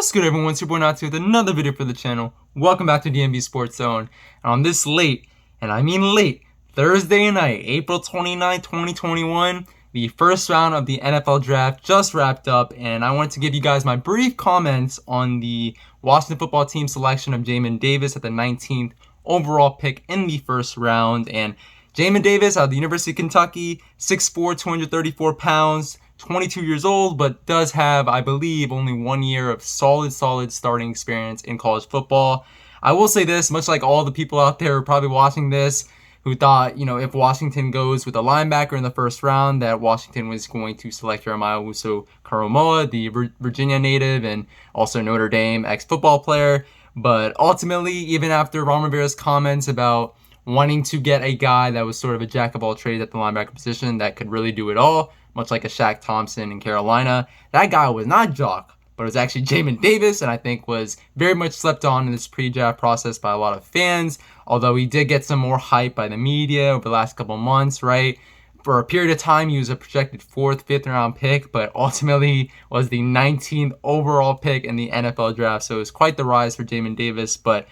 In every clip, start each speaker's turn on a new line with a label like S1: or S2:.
S1: What's good, everyone? It's your boy Natsu with another video for the channel. Welcome back to DMV Sports Zone. And on this late, and I mean late, Thursday night, April 29, 2021, the first round of the NFL Draft just wrapped up, and I wanted to give you guys my brief comments on the Washington football team selection of Jamin Davis at the 19th overall pick in the first round. And Jamin Davis out of the University of Kentucky, 6'4", 234 pounds, 22 years old, but does have, I believe, only 1 year of solid starting experience in college football. I will say this, much like all the people out there who are probably watching this, who thought, if Washington goes with a linebacker in the first round, that Washington was going to select Jeremiah Owusu-Koramoah, the Virginia native and also Notre Dame ex-football player. But ultimately, even after Ron Rivera's comments about wanting to get a guy that was sort of a jack-of-all-trades at the linebacker position that could really do it all, much like a Shaq Thompson in Carolina, that guy was not Jock, but it was actually Jamin Davis, and I think was very much slept on in this pre-draft process by a lot of fans, although he did get some more hype by the media over the last couple months, right? For a period of time, he was a projected 4th, 5th round pick, but ultimately was the 19th overall pick in the NFL draft, so it was quite the rise for Jamin Davis. But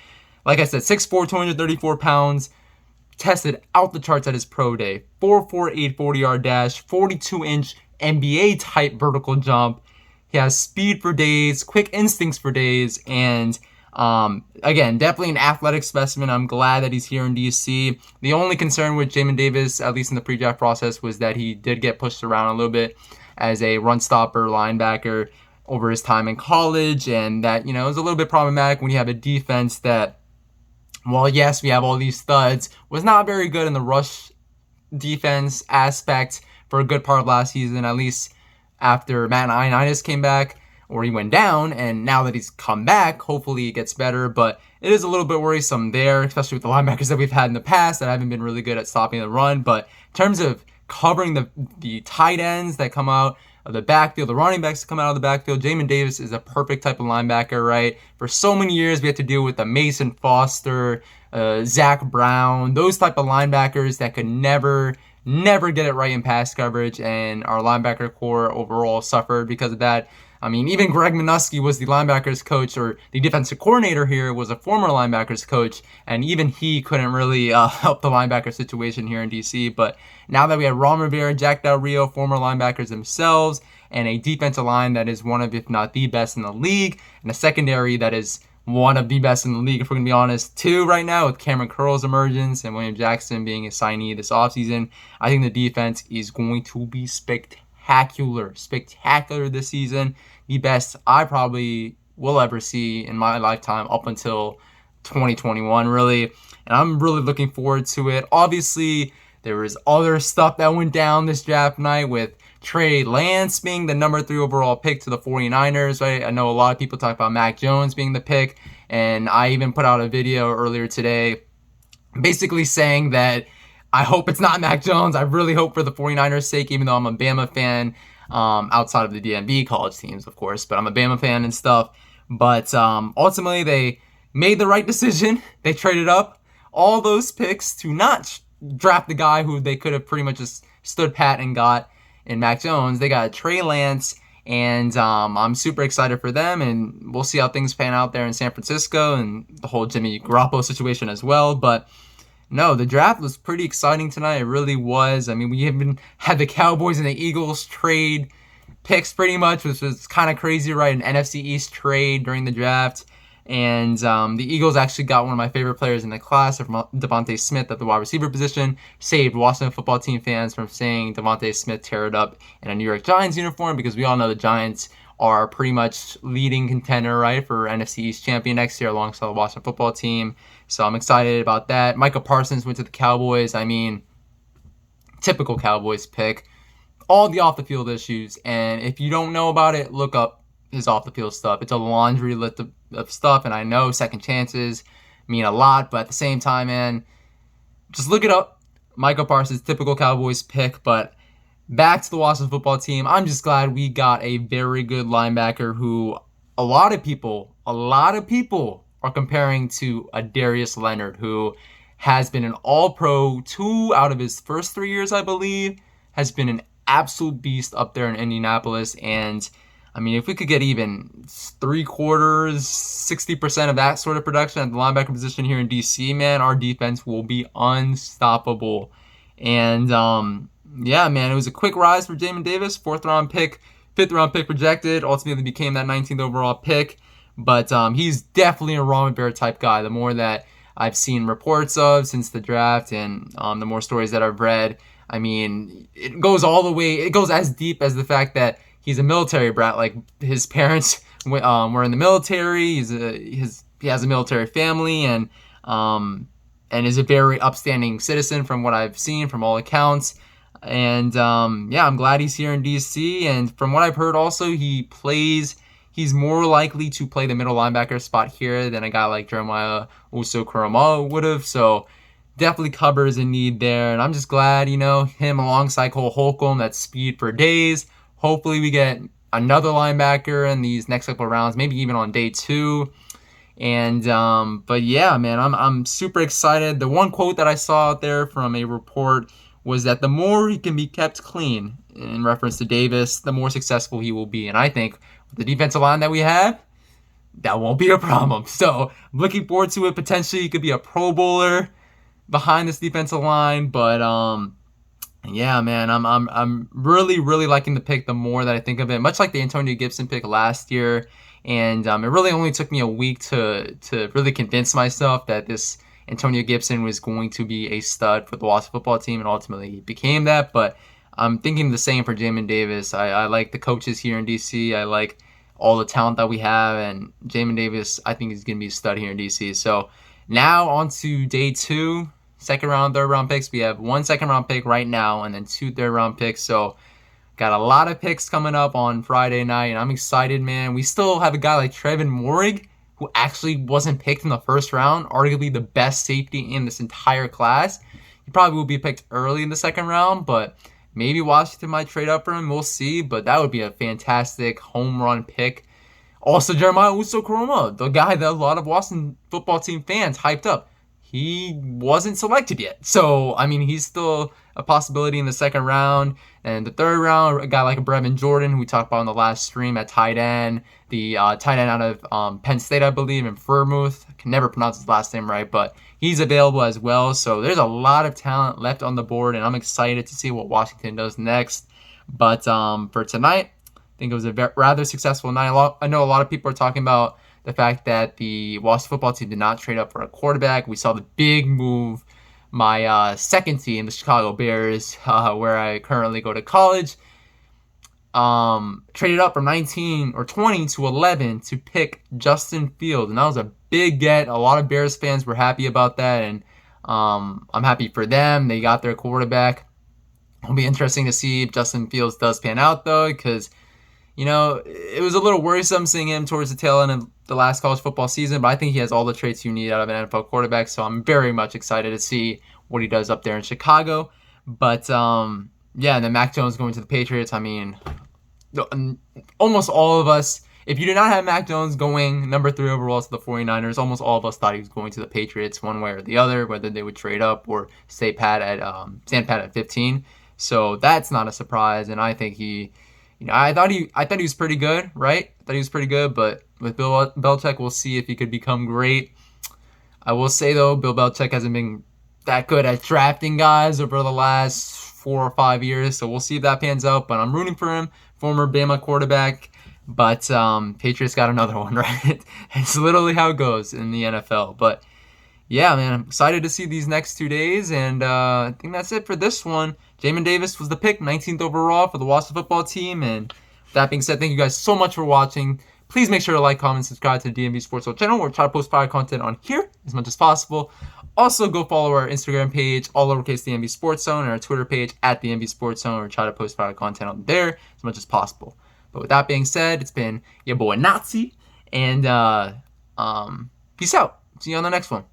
S1: like I said, 6'4", 234 pounds, tested out the charts at his pro day. 4.48 40-yard dash, 42-inch NBA-type vertical jump. He has speed for days, quick instincts for days, and again, definitely an athletic specimen. I'm glad that he's here in DC. The only concern with Jamin Davis, at least in the pre-draft process, was that he did get pushed around a little bit as a run-stopper linebacker over his time in college, and that, it was a little bit problematic when you have a defense that, well, yes, we have all these studs, was not very good in the rush defense aspect for a good part of last season, at least after Matt Ioannidis came back, or he went down, and now that he's come back, hopefully it gets better, but it is a little bit worrisome there, especially with the linebackers that we've had in the past that haven't been really good at stopping the run. But in terms of covering the tight ends that come out of the backfield, the running backs that come out of the backfield, Jamin Davis is a perfect type of linebacker, right? For so many years, we had to deal with the Mason Foster, Zach Brown, those type of linebackers that could never get it right in pass coverage, and our linebacker core overall suffered because of that. I mean, even Greg Minuski was the linebackers coach, or the defensive coordinator here was a former linebackers coach, and even he couldn't really help the linebacker situation here in DC. But now that we have Ron Rivera, Jack Del Rio, former linebackers themselves, and a defensive line that is one of, if not the best in the league, and a secondary that is one of the best in the league, if we're going to be honest, too, right now, with Cameron Curl's emergence and William Jackson being a signee this offseason, I think the defense is going to be spectacular this season. The best I probably will ever see in my lifetime up until 2021, really. And I'm really looking forward to it. Obviously, there was other stuff that went down this draft night with Trey Lance being the number 3 overall pick to the 49ers, right? I know a lot of people talk about Mac Jones being the pick, and I even put out a video earlier today basically saying that I hope it's not Mac Jones. I really hope for the 49ers' sake, even though I'm a Bama fan, outside of the DMV college teams, of course, but I'm a Bama fan and stuff. But ultimately, they made the right decision. They traded up all those picks to not draft the guy who they could have pretty much just stood pat and got in Mac Jones. They got Trey Lance, and I'm super excited for them, and we'll see how things pan out there in San Francisco and the whole Jimmy Garoppolo situation as well. But no, the draft was pretty exciting tonight. It really was. I mean, we even had the Cowboys and the Eagles trade picks pretty much, which was kind of crazy, right? An NFC East trade during the draft. And the Eagles actually got one of my favorite players in the class, Devontae Smith, at the wide receiver position. Saved Washington football team fans from saying Devontae Smith tear it up in a New York Giants uniform, because we all know the Giants are pretty much leading contender, right, for NFC East champion next year alongside the Washington football team. So I'm excited about that. Micah Parsons went to the Cowboys. I mean, typical Cowboys pick. All the off-the-field issues. And if you don't know about it, look up his off-the-field stuff. It's a laundry list of stuff, and I know second chances mean a lot, but at the same time, man, just look it up. Micah Parsons, typical Cowboys pick. But back to the Washington football team, I'm just glad we got a very good linebacker who a lot of people are comparing to a Darius Leonard, who has been an all-pro 2 out of his first 3 years, I believe, has been an absolute beast up there in Indianapolis. And I mean, if we could get even 3/4, 60% of that sort of production at the linebacker position here in DC, man, our defense will be unstoppable. And yeah, man, it was a quick rise for Jamin Davis, 4th-round pick, 5th-round pick projected. Ultimately became that 19th overall pick. But he's definitely a Ron Rivera type guy. The more that I've seen reports of since the draft, and the more stories that I've read, I mean, it goes all the way. It goes as deep as the fact that he's a military brat. Like, his parents were in the military. He has a military family, and is a very upstanding citizen from what I've seen from all accounts. And yeah, I'm glad he's here in DC. And from what I've heard, also he's more likely to play the middle linebacker spot here than a guy like Jeremiah Uso-Koromoa would have. So definitely covers a need there. And I'm just glad, him alongside Cole Holcomb, that's speed for days. Hopefully we get another linebacker in these next couple of rounds, maybe even on day 2. And but yeah, man, I'm super excited. The one quote that I saw out there from a report was that the more he can be kept clean, in reference to Davis, the more successful he will be. And I think with the defensive line that we have, that won't be a problem. So looking forward to it. Potentially he could be a Pro Bowler behind this defensive line. But yeah, man, I'm really, really liking the pick the more that I think of it. Much like the Antonio Gibson pick last year. And it really only took me a week to really convince myself that this Antonio Gibson was going to be a stud for the Washington football team, and ultimately he became that. But I'm thinking the same for Jamin Davis. I like the coaches here in DC. I like all the talent that we have, and Jamin Davis, I think, is going to be a stud here in DC. So now on to day 2, 2nd round, 3rd round picks. We have 1 2nd-round pick right now, and then 2 3rd-round picks. So got a lot of picks coming up on Friday night, and I'm excited, man. We still have a guy like Trevin Moehrig, who actually wasn't picked in the 1st round, arguably the best safety in this entire class. He probably will be picked early in the 2nd round, but maybe Washington might trade up for him. We'll see, but that would be a fantastic home run pick. Also, Jeremiah Uso-Koromoa, the guy that a lot of Washington football team fans hyped up. He wasn't selected yet. So, I mean, he's still a possibility in the 2nd round. And the 3rd round, a guy like Brevin Jordan, who we talked about in the last stream at tight end. The tight end out of Penn State, I believe, in Furmuth. I can never pronounce his last name right, but he's available as well. So there's a lot of talent left on the board, and I'm excited to see what Washington does next. But for tonight, I think it was a rather successful night. I know a lot of people are talking about the fact that the Washington football team did not trade up for a quarterback. We saw the big move. My second team, the Chicago Bears, where I currently go to college, traded up from 19 or 20 to 11 to pick Justin Fields. And that was a big get. A lot of Bears fans were happy about that, and I'm happy for them. They got their quarterback. It'll be interesting to see if Justin Fields does pan out, though, because it was a little worrisome seeing him towards the tail end of the last college football season, but I think he has all the traits you need out of an NFL quarterback, so I'm very much excited to see what he does up there in Chicago. But, yeah, and then Mac Jones going to the Patriots. I mean, almost all of us, if you did not have Mac Jones going number 3 overall to the 49ers, almost all of us thought he was going to the Patriots one way or the other, whether they would trade up or stand pat at 15. So that's not a surprise, and I think I thought he was pretty good, right? I thought he was pretty good, but with Bill Belichick, we'll see if he could become great. I will say, though, Bill Belichick hasn't been that good at drafting guys over the last 4 or 5 years, so we'll see if that pans out. But I'm rooting for him, former Bama quarterback. But Patriots got another one, right? It's literally how it goes in the NFL. But yeah, man, I'm excited to see these next 2 days, and I think that's it for this one. Jamin Davis was the pick, 19th overall for the Washington football team. And with that being said, thank you guys so much for watching. Please make sure to like, comment, subscribe to the DMV Sports Zone channel, where we try to post fire content on here as much as possible. Also, go follow our Instagram page, all lowercase DMV Sports Zone, and our Twitter page at the DMV Sports Zone, where we try to post fire content on there as much as possible. But with that being said, it's been your boy Nazi, and peace out. See you on the next one.